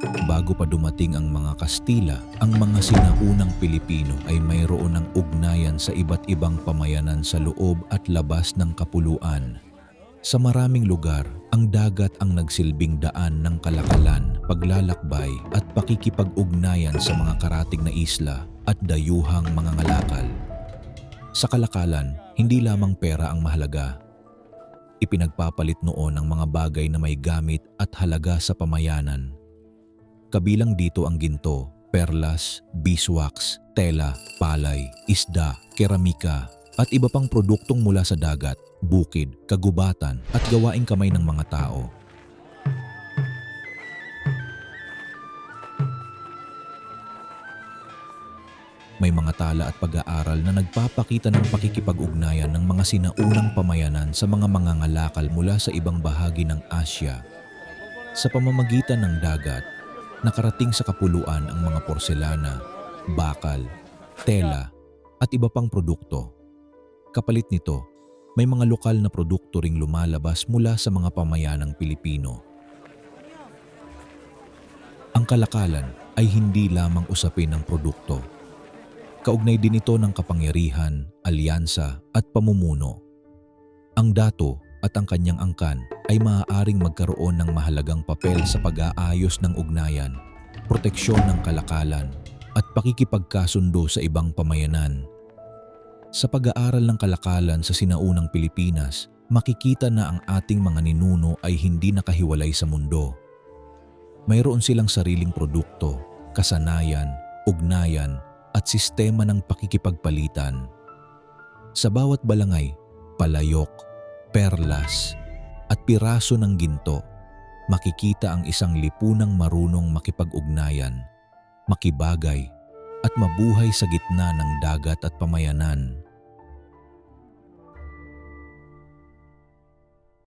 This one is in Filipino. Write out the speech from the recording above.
Bago pa dumating ang mga Kastila, ang mga sinaunang Pilipino ay mayroon ng ugnayan sa iba't ibang pamayanan sa loob at labas ng kapuluan. Sa maraming lugar, ang dagat ang nagsilbing daan ng kalakalan, paglalakbay at pakikipag-ugnayan sa mga karatig na isla at dayuhang mga ngalakal. Sa kalakalan, hindi lamang pera ang mahalaga. Ipinagpapalit noon ang mga bagay na may gamit at halaga sa pamayanan. Kabilang dito ang ginto, perlas, beeswax, tela, palay, isda, keramika, at iba pang produktong mula sa dagat, bukid, kagubatan at gawaing kamay ng mga tao. May mga tala at pag-aaral na nagpapakita ng pakikipag-ugnayan ng mga sinaunang pamayanan sa mga mangangalakal mula sa ibang bahagi ng Asya. Sa pamamagitan ng dagat, nakarating sa kapuluan ang mga porselana, bakal, tela at iba pang produkto. Kapalit nito, may mga lokal na produkto ring lumalabas mula sa mga pamayanang Pilipino. Ang kalakalan ay hindi lamang usapin ng produkto. Kaugnay din ito ng kapangyarihan, alyansa at pamumuno. Ang dato at ang kanyang angkan ay maaaring magkaroon ng mahalagang papel sa pag-aayos ng ugnayan, proteksyon ng kalakalan at pakikipagkasundo sa ibang pamayanan. Sa pag-aaral ng kalakalan sa sinaunang Pilipinas, makikita na ang ating mga ninuno ay hindi nakahiwalay sa mundo. Mayroon silang sariling produkto, kasanayan, ugnayan at sistema ng pakikipagpalitan. Sa bawat balangay, palayok, perlas at piraso ng ginto, makikita ang isang lipunang marunong makipag-ugnayan, makibagay at mabuhay sa gitna ng dagat at pamayanan.